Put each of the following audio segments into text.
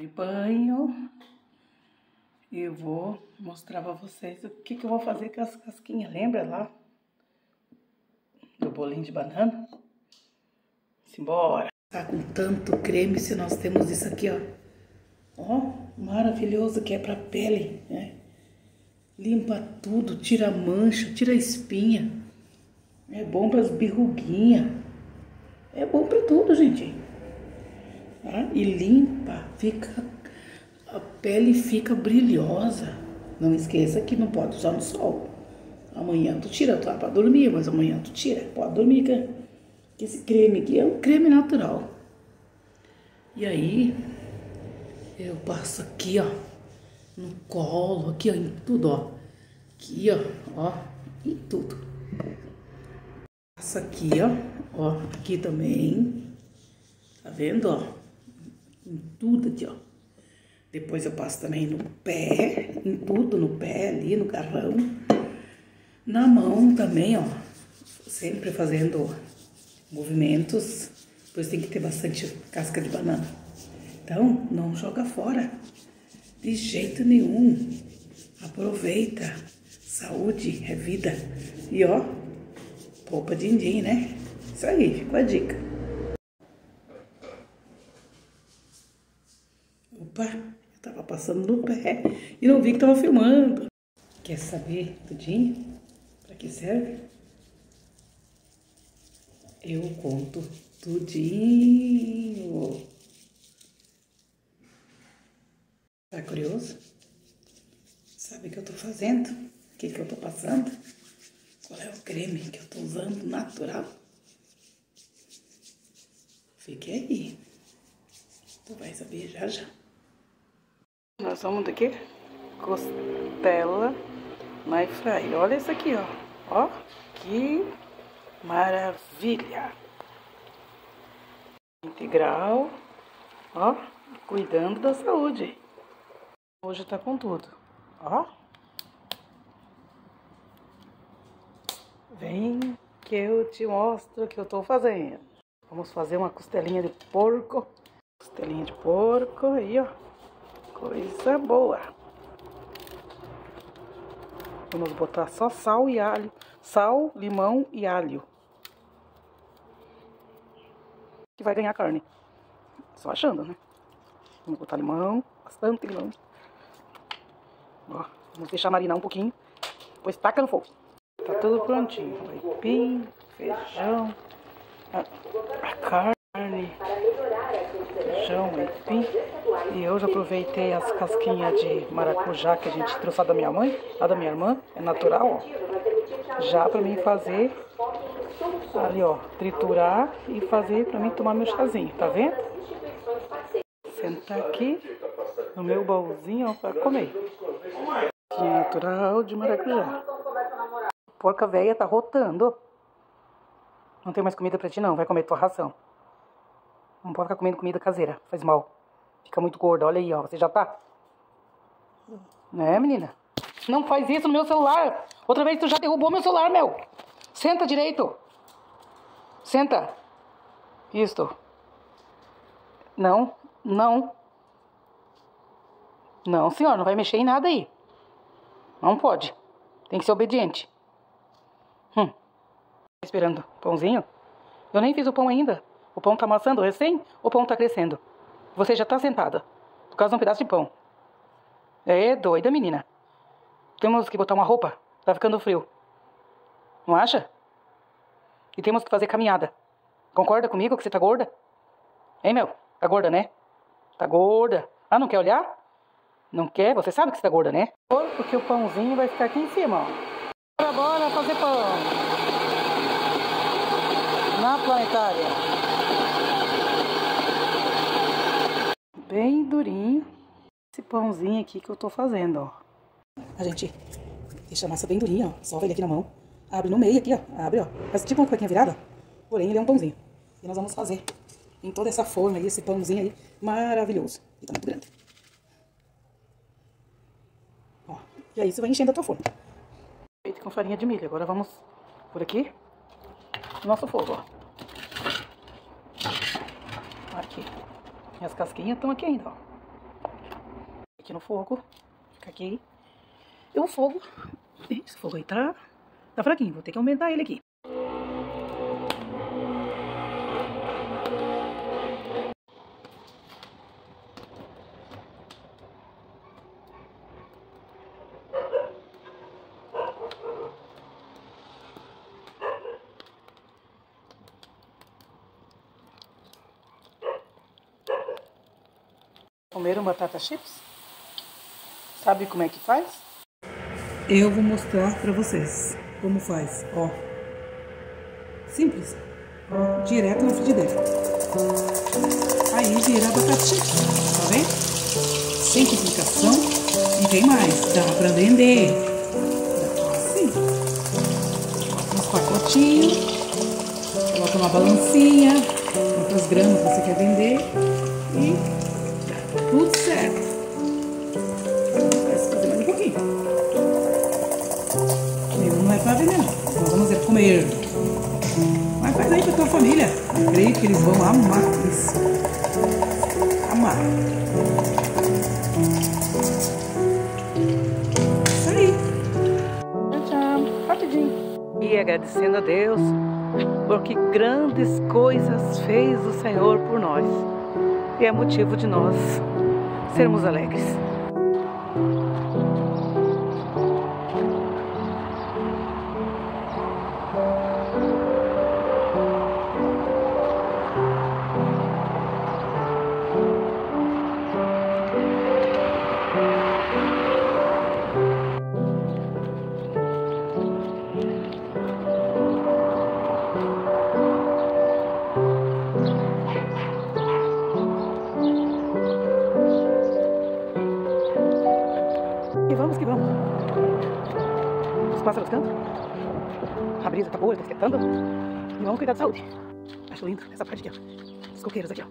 De banho e eu vou mostrar pra vocês o que eu vou fazer com as casquinhas. Lembra lá do bolinho de banana? Simbora! Tá com tanto creme se nós temos isso aqui, ó. Ó, maravilhoso que é pra pele, né? Limpa tudo, tira mancha, tira espinha. É bom pras berruguinhas. É bom pra tudo, gente. Tá? E limpa, a pele fica brilhosa. Não esqueça que não pode usar no sol. Amanhã tu tira, tá pra dormir, mas amanhã tu tira. Pode dormir, que esse creme aqui é um creme natural. E aí, eu passo aqui, ó, no colo, aqui, ó, em tudo, ó. Aqui, ó, em tudo. Passo aqui, ó, aqui também. Tá vendo, ó? Em tudo aqui, ó. Depois eu passo também no pé, em tudo, no pé ali, no garrão. Na mão também, ó. Sempre fazendo movimentos. Depois tem que ter bastante casca de banana. Então, não joga fora. De jeito nenhum. Aproveita. Saúde é vida. E ó, poupa din-din, né? Isso aí, ficou a dica. Opa, eu tava passando no pé e não vi que tava filmando. Quer saber tudinho? Pra que serve? Eu conto tudinho. Tá curioso? Sabe o que eu tô fazendo? O que eu tô passando? Qual é o creme que eu tô usando natural? Fique aí. Tu vai saber já já. Nós vamos daqui? Costela na air fry. Olha isso aqui, ó. Ó, que maravilha. Integral. Ó, cuidando da saúde. Hoje tá com tudo. Ó. Vem que eu te mostro o que eu tô fazendo. Vamos fazer uma costelinha de porco. Costelinha de porco aí, ó. Coisa boa. Vamos botar só sal e alho. Sal, limão e alho. Que vai ganhar carne. Só achando, né? Vamos botar limão, bastante limão. Ó, vamos deixar marinar um pouquinho. Depois taca no fogo. Tá tudo prontinho. Aipim, feijão, a carne, feijão, aipim. E eu já aproveitei as casquinhas de maracujá que a gente trouxe lá da minha mãe, lá da minha irmã. É natural, ó. Já pra mim fazer ali, ó, triturar e fazer pra mim tomar meu chazinho, tá vendo? Sentar aqui no meu baúzinho, ó, pra comer. Que é natural de maracujá. Porca velha tá rotando. Não tem mais comida pra ti não, vai comer tua ração. Não pode ficar comendo comida caseira, faz mal. Fica muito gorda, olha aí, ó, você já tá? Né, menina? Não faz isso no meu celular. Outra vez tu já derrubou meu celular, meu. Senta direito. Senta. Isto. Não, não. Não, senhor, não vai mexer em nada aí. Não pode. Tem que ser obediente. Esperando pãozinho? Eu nem fiz o pão ainda. O pão tá amassando recém, o pão tá crescendo. Você já tá sentada, por causa de um pedaço de pão. É doida, menina. Temos que botar uma roupa, tá ficando frio. Não acha? E temos que fazer caminhada. Concorda comigo que você tá gorda? Hein, meu? Tá gorda, né? Tá gorda. Ah, não quer olhar? Não quer? Você sabe que você tá gorda, né? Porque o pãozinho vai ficar aqui em cima, ó. Bora fazer pão. Na planetária. Bem durinho. Esse pãozinho aqui que eu tô fazendo, ó. A gente deixa a massa bem durinha, ó. Sova ele aqui na mão. Abre no meio aqui, ó. Abre, ó. Faz tipo uma cuequinha virada, ó. Porém, ele é um pãozinho. E nós vamos fazer em toda essa forma aí, esse pãozinho aí maravilhoso. E tá muito grande. Ó. E aí você vai enchendo a tua forma. Feito com farinha de milho. Agora vamos por aqui. Nosso fogo, ó. Aqui. Minhas casquinhas estão aqui ainda, ó. Aqui no fogo. Fica aqui. E o fogo... Esse fogo aí tá fraquinho. Vou ter que aumentar ele aqui. Comeram batata chips? Sabe como é que faz? Eu vou mostrar pra vocês como faz, ó. Simples. Ó, direto na frigideira. Aí vira batata chips, tá vendo? Sem complicação. E tem mais, dá pra vender. Dá assim. Coloca uns pacotinhos. Coloca uma balancinha. Quantas gramas você quer vender. E... tudo certo. Vai fazer mais um pouquinho. Não é pra vender, não. Nós vamos comer. Mas faz aí pra tua família. Eu creio que eles vão amar isso. Amar. Isso aí. Tchau, rapidinho. E agradecendo a Deus, porque grandes coisas fez o Senhor por nós. E é motivo de nós sermos alegres. Que vamos. Os pássaros cantam. A brisa tá boa, tá esquentando. E vamos cuidar da saúde. Acho lindo essa parte aqui, ó. Os coqueiros aqui, ó.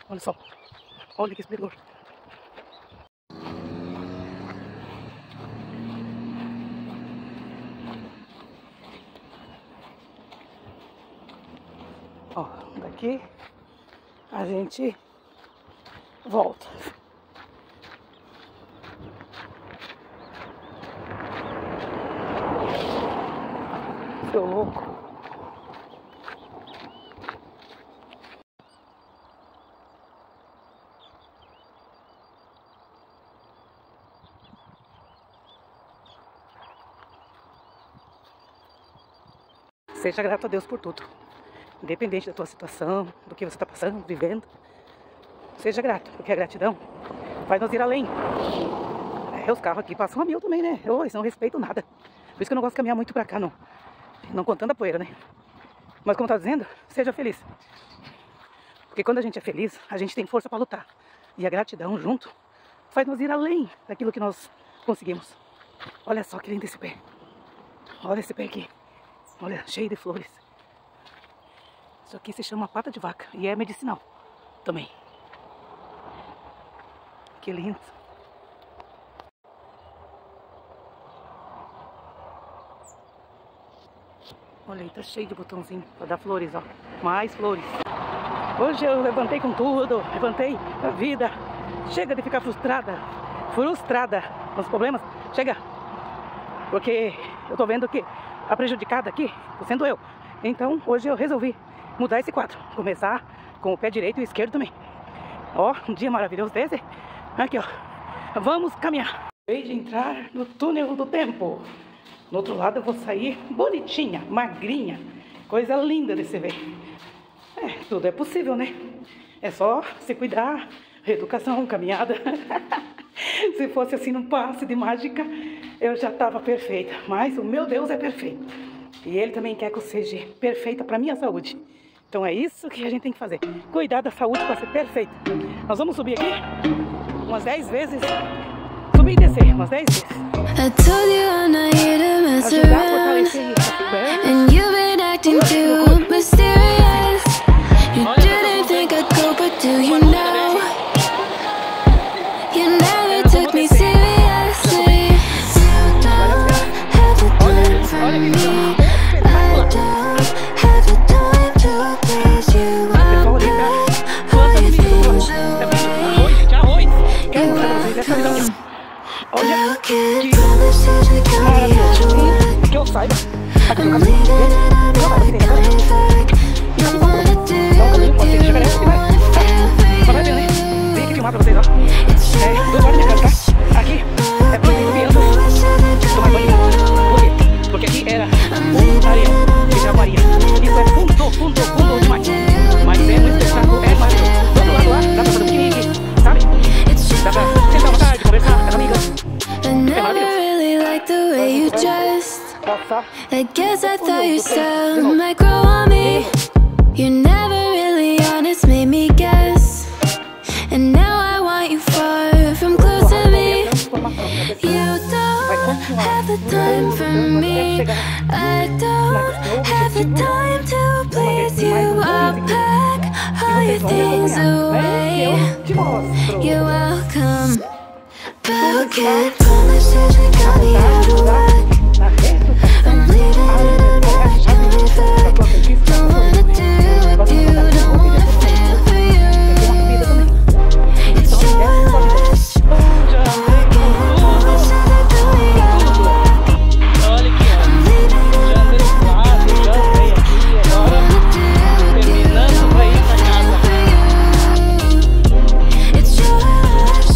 Olha só, olha que esplendor. Ó, daqui a gente volta. Seu louco. Seja grato a Deus por tudo. Independente da tua situação, do que você está passando, vivendo. Seja grato, porque a gratidão faz nós ir além. Os carros aqui passam a 1000 também, né? Eles não respeitam nada. Por isso que eu não gosto de caminhar muito pra cá, não. Não contando a poeira, né? Mas como tá dizendo, seja feliz. Porque quando a gente é feliz, a gente tem força para lutar. E a gratidão junto faz nós ir além daquilo que nós conseguimos. Olha só que lindo esse pé. Olha esse pé aqui. Olha, cheio de flores. Isso aqui se chama pata de vaca e é medicinal também. Que lindo. Olha aí, tá cheio de botãozinho para dar flores, ó. Mais flores. Hoje eu levantei com tudo, levantei a vida. Chega de ficar frustrada com os problemas. Chega. Porque eu tô vendo que a prejudicada aqui tô sendo eu. Então hoje eu resolvi mudar esse quadro. Começar com o pé direito e o esquerdo também. Ó, um dia maravilhoso desse. Aqui, ó. Vamos caminhar. Acabei de entrar no túnel do tempo. No outro lado eu vou sair bonitinha, magrinha. Coisa linda de se ver. Tudo é possível, né? É só se cuidar, reeducação, caminhada. Se fosse assim num passe de mágica, eu já estava perfeita. Mas o meu Deus é perfeito. E Ele também quer que eu seja perfeita para minha saúde. Então é isso que a gente tem que fazer. Cuidar da saúde para ser perfeita. Nós vamos subir aqui umas 10 vezes. Subir e descer umas 10 vezes. Ajudar a fortalecer Olha que maravilhoso. Que eu saiba. Aqui no caminho dele. Não vai ter agora. E aqui não pode chegar nesse final. Só vai ver, né? Vem aqui filmar pra vocês, ó. 2 horas de casa, tá? Aqui é proibido criança tomar banho. Por quê? Porque aqui era areia de gravaria. Isso é fundo demais. Mas é muito espetáculo, é maravilhoso. Do outro lado lá, dá pra fazer um piquenique, sabe? Dá pra sentar à vontade, conversar com as amigas. I guess I thought your style might grow on me. You're never really honest, made me guess. And now I want you far from close to me. You don't have the time for me. I don't have the time to please you. I'll pack all your things away. You're welcome. But can't promise you we got me out of luck. I'm leaving and I'm never coming back. Don't wanna do with you, don't wanna feel for you. It's your loss. I can't promise you that we got me out of luck. I'm leaving and I'm never coming back. Don't wanna do with you, don't wanna feel for you. It's your loss.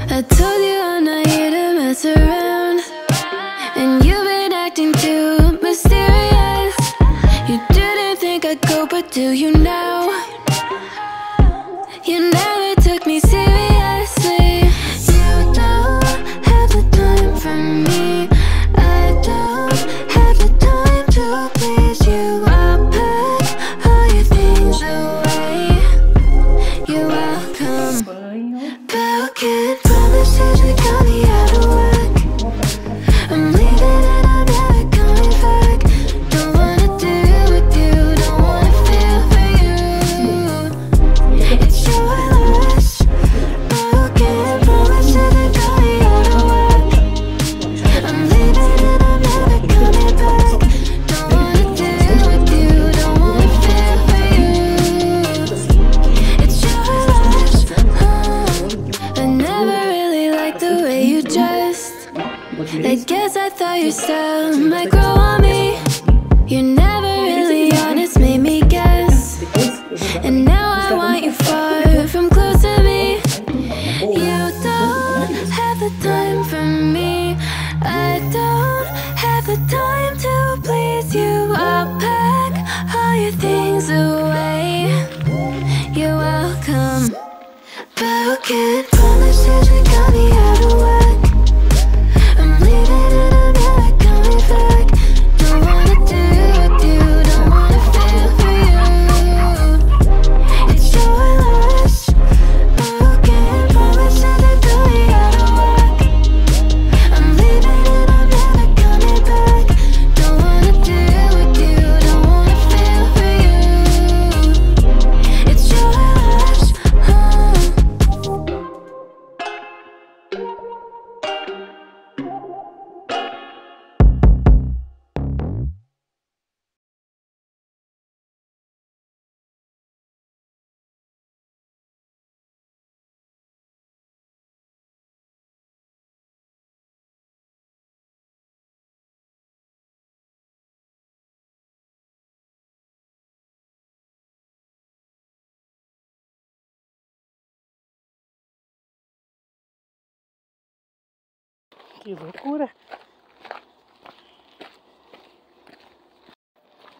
I told you I'm not here to mess around, and you've been acting too mysterious. You didn't think I'd go, but do you now? You never took me seriously. You don't have the time for me. I don't have the time to please you. I'll pack all your things away. You're welcome. But can't promise you we got me out of luck. I'm leaving and I'm never coming back. Don't wanna do with you, don't wanna feel for you. It's your loss. But can't promise you we got me out of luck. I'm leaving and I'm never coming back. Don't wanna do with you, don't wanna feel for you. It's your loss. I never really liked the way you dressed. I guess I thought your style might grow on me. You're never really honest, made me guess. And now I want you far from close to me. You don't have the time for me. I don't have the time to please you. I'll pack all your things away. You're welcome. But can't promise you we got me out of luck. I'm leaving and I'm never coming back. Don't wanna do with you, don't wanna feel for you. It's your loss. But can't promise you we got me out of luck. I'm leaving and I'm never coming back. Don't wanna do with you, don't wanna feel for you. It's your loss. Que loucura.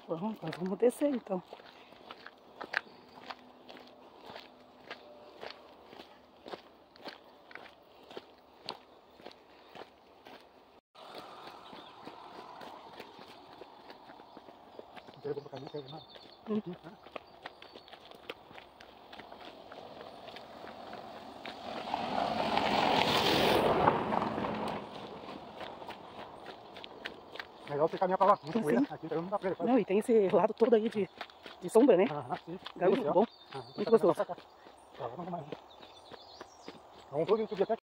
Bom, agora vamos descer então. melhor você caminhar pra lá. Muito poeira. Aqui não dá pra ele. Não, e tem esse lado todo aí de sombra, né? Sim. Garoto, muito bom. Muito gostoso. Vamos mais. Vamos subir até aqui.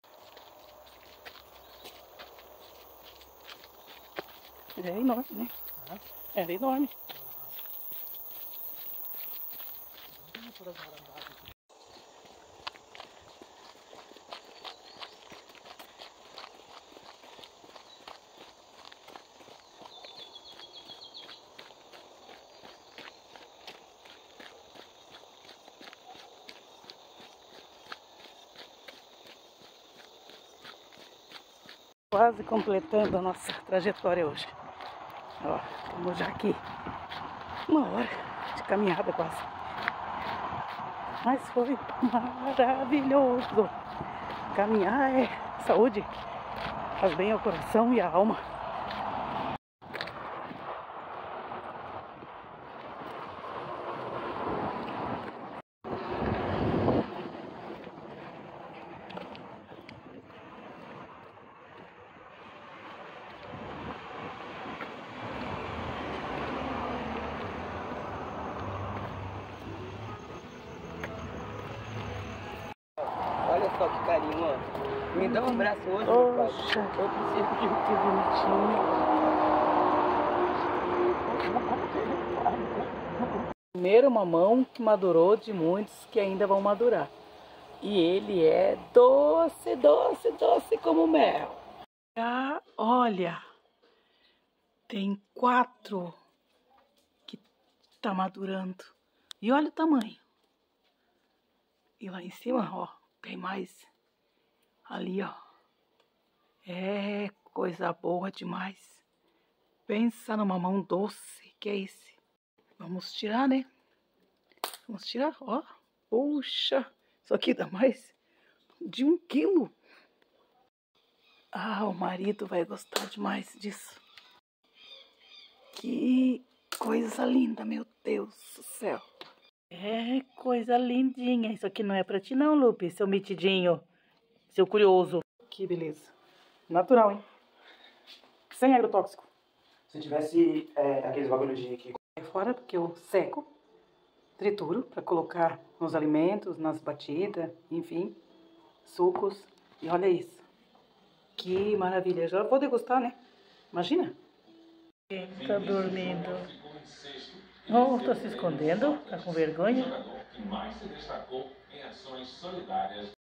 É enorme, né? É enorme. Quase completando a nossa trajetória hoje. Ó, estamos já aqui 1 hora de caminhada quase. Mas foi maravilhoso. Caminhar é saúde, faz bem ao coração e à alma. Olha só que carinho, ó. Me dá um abraço hoje, meu pai. Poxa, que bonitinho. Primeiro mamão que madurou de muitos que ainda vão madurar. E ele é doce, doce, doce como mel. Ah, olha, tem 4 que tá madurando. E olha o tamanho. E lá em cima, ó, tem mais. Ali, ó. É coisa boa demais. Pensa no mamão doce, que é esse. Vamos tirar, né? Vamos tirar, ó. Puxa, isso aqui dá mais de 1 quilo. Ah, o marido vai gostar demais disso. Que coisa linda, meu Deus do céu. É coisa lindinha. Isso aqui não é pra ti não, Lupe, seu metidinho, seu curioso. Que beleza. Natural, hein? Sem agrotóxico. Se tivesse aqueles bagulho de... Fora porque eu seco, trituro pra colocar nos alimentos, nas batidas, enfim, sucos. E olha isso. Que maravilha. Já vou degustar, né? Imagina. Tá dormindo. Oh, tá se escondendo? Tá com vergonha?